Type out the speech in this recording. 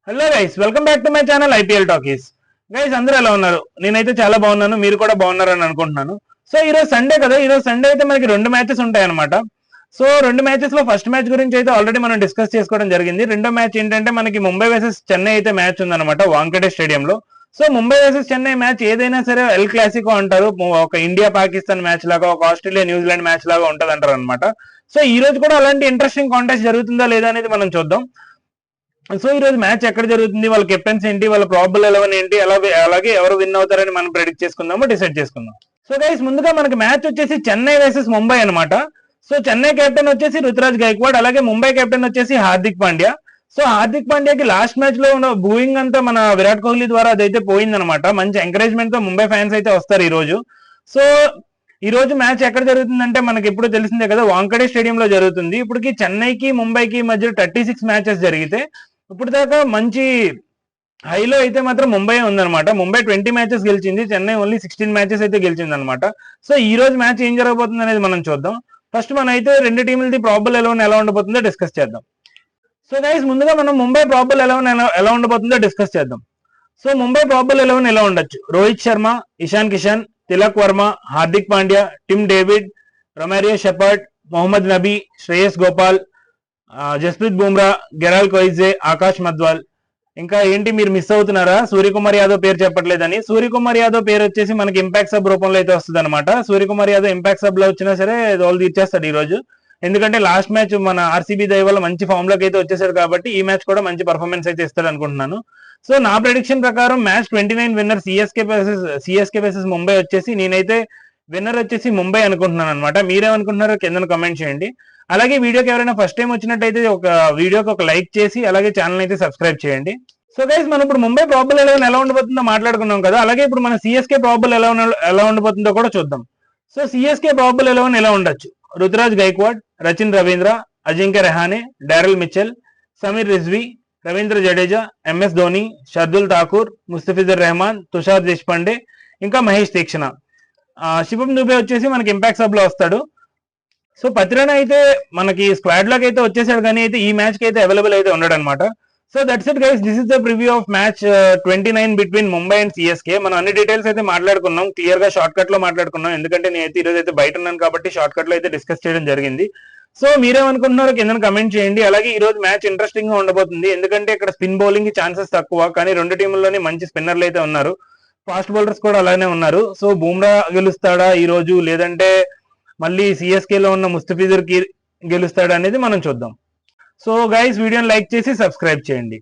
Hello guys, welcome back to my channel IPL talkies. Guys అందరూ ఎలా ఉన్నారు? నేనైతే చాలా బాగున్నాను, మీరు కూడా బాగున్నారని అనుకుంటున్నాను. సో ఈ రోజు సండే కదా, ఈ రోజు సండే అయితే మనకి 2 మ్యాచెస్ ఉంటాయి అనమాట. సో 2 మ్యాచెస్ లో ఫస్ట్ మ్యాచ్ గురించి అయితే ఆల్రెడీ మనం డిస్కస్ చేసుకోవడం జరిగింది. రెండో మ్యాచ్ ఏంటంటే మనకి ముంబై వర్సెస్ చెన్నై అయితే మ్యాచ్ ఉందన్నమాట వాంకడే స్టేడియంలో. So Mumbai versus Chennai match ఏదైనా సరే ఎల్ క్లాసికో అంటారు. ఒక ఇండియా పాకిస్తాన్ మ్యాచ్ లాగా, ఒక ఆస్ట్రేలియా న్యూజిలాండ్ మ్యాచ్ లాగా ఉంటది అంటారు అనమాట. సో ఈ రోజు కూడా అలాంటి ఇంట్రెస్టింగ్ కాంటెస్ట్ జరుగుతుందా లేదా అనేది మనం చూద్దాం. సో ఈ రోజు మ్యాచ్ ఎక్కడ జరుగుతుంది, వాళ్ళ కెప్టెన్స్ ఏంటి, వాళ్ళ ప్రాబబుల్ 11 ఏంటి, అలాగే ఎవరు విన్ అవుతారని మనం ప్రెడిక్ట్ చేసుకుందాము, డిసైడ్ చేసుకుందాం. సో గైస్ ముందుగా మనకి మ్యాచ్ వచ్చేసి చెన్నై వర్సెస్ ముంబై అనమాట. సో చెన్నై కెప్టెన్ వచ్చేసి రుతురాజ్ గైక్వాడ్, అలాగే ముంబై కెప్టెన్ వచ్చేసి హార్దిక్ పాండ్యా. సో హార్దిక్ పాండ్యాకి లాస్ట్ మ్యాచ్ లో ఉన్న బూయింగ్ అంతా మన విరాట్ కోహ్లీ ద్వారా అదైతే పోయిందనమాట. మంచి ఎంకరేజ్మెంట్ తో ముంబై ఫ్యాన్స్ అయితే వస్తారు ఈ రోజు. సో ఈ రోజు మ్యాచ్ ఎక్కడ జరుగుతుందంటే మనకి ఎప్పుడు తెలిసిందే కదా, వాంకడే స్టేడియం లో జరుగుతుంది. ఇప్పటికి చెన్నైకి ముంబైకి మధ్య 36 మ్యాచెస్ జరిగితే ఇప్పుడు దాకా మంచి హైలో అయితే మాత్రం ముంబై ఉందన్నమాట. ముంబై 20 మ్యాచెస్ గెలిచింది, చెన్నై ఓన్లీ 16 మ్యాచెస్ అయితే గెలిచింది అనమాట. సో ఈ రోజు మ్యాచ్ ఏం జరగబోతుంది అనేది మనం చూద్దాం. ఫస్ట్ మనం అయితే రెండు టీములది ప్రాబబుల్ 11 ఎలా ఉండబోతుందో డిస్కస్ చేద్దాం. సో గైస్ ముందుగా మనం ముంబై ప్రాబబుల్ 11 ఎలా ఉండబోతుందో డిస్కస్ చేద్దాం. సో ముంబై ప్రాబబుల్ 11 ఎలా ఉండొచ్చు: Rohit Sharma, Ishan Kishan, Tilak Varma, Hardik Pandya, Tim David, Romario Shepherd, Mohammad Nabi, Shreyas Gopal, Jasprit Bumrah, గెరాల్ కొయిజే, ఆకాష్ మద్వాల్. ఇంకా ఏంటి మీరు మిస్ అవుతున్నారా, సూర్యకుమార్ యాదవ్ పేరు చెప్పట్లేదని? సూర్యకుమార్ యాదవ్ పేరు వచ్చేసి మనకి ఇంపాక్ట్ సబ్ రూపంలో అయితే వస్తుంది అనమాట. సూర్యకుమార్ యాదవ్ ఇంపాక్ట్ సబ్ లో వచ్చినా సరే వాళ్ళు తీర్చేస్తాడు ఈ రోజు. ఎందుకంటే లాస్ట్ మ్యాచ్ మన ఆర్సీబీ దయ వల్ల మంచి ఫామ్ లోకి అయితే వచ్చేసాడు కాబట్టి ఈ మ్యాచ్ కూడా మంచి పర్ఫార్మెన్స్ అయితే ఇస్తాడు అనుకుంటున్నాను. సో నా ప్రెడిక్షన్ ప్రకారం match 29 winner CSK versus Mumbai వచ్చేసి నేనైతే విన్నర్ వచ్చేసి ముంబై అనుకుంటున్నాను అనమాట. మీరేమనుకుంటున్నారో కింద కామెంట్ చేయండి. అలాగే వీడియోకి ఎవరైనా ఫస్ట్ టైం వచ్చినట్టయితే ఒక వీడియోకి ఒక లైక్ చేసి అలాగే ఛానల్ అయితే సబ్స్క్రైబ్ చేయండి. సో గైస్ మనం ఇప్పుడు ముంబై ప్రాబబుల్ 11 ఎలా ఉండబోతుందో మాట్లాడుకున్నాం కదా, అలాగే ఇప్పుడు మన సిఎస్కే ప్రాబబుల్ ఎలా ఉండబోతుందో కూడా చూద్దాం. సో సిఎస్కే ప్రాబబుల్ 11 ఎలా ఉండొచ్చు: Ruturaj Gaikwad, Rachin Ravindra, Ajinkya Rahane, Daryl Mitchell, Sameer Rizvi, Ravindra Jadeja, MS Dhoni, Shardul Thakur, Mustafizur Rahman, Tushar Deshpande, ఇంకా మహేష్ తీక్షణ. శివం దుబే వచ్చేసి మనకి ఇంపాక్ట్ సబ్ లో వస్తాడు. సో పత్రినా అయితే మనకి స్క్వాడ్ లోకి అయితే వచ్చేసాడు, కానీ అయితే ఈ మ్యాచ్ కి అయితే అవైలబుల్ అయితే ఉన్నాడు అనమాట. So that's it guys, this is the preview of match 29 between Mumbai and CSK. మనం అన్ని డీటెయిల్స్ అయితే మాట్లాడుకున్నాం, క్లియర్ గా షార్ట్ కట్ లో మాట్లాడుకున్నాం. ఎందుకంటే నేనైతే ఈ రోజు అయితే బయట ఉన్నాను కాబట్టి షార్ట్ కట్ లో అయితే డిస్కస్ చేయడం జరిగింది. సో మీరేమనుకుంటున్నారో కింద కమెంట్ చేయండి. అలాగే ఈ రోజు మ్యాచ్ ఇంట్రెస్టింగ్ గా ఉండబోతుంది, ఎందుకంటే ఇక్కడ స్పిన్ బౌలింగ్ కి ఛాన్సెస్ తక్కువ, కానీ రెండు టీముల్లోనే మంచి స్పిన్నర్లు అయితే ఉన్నారు, ఫాస్ట్ బౌలర్స్ కూడా అలానే ఉన్నారు. సో బుమ్రా గెలుస్తాడా ఈ రోజు, లేదంటే మళ్ళీ సిఎస్కే లో ఉన్న ముస్తఫిజుర్ కి గెలుస్తాడా అనేది మనం చూద్దాం. సో గైస్ వీడియోని లైక్ చేసి సబ్స్క్రైబ్ చేయండి.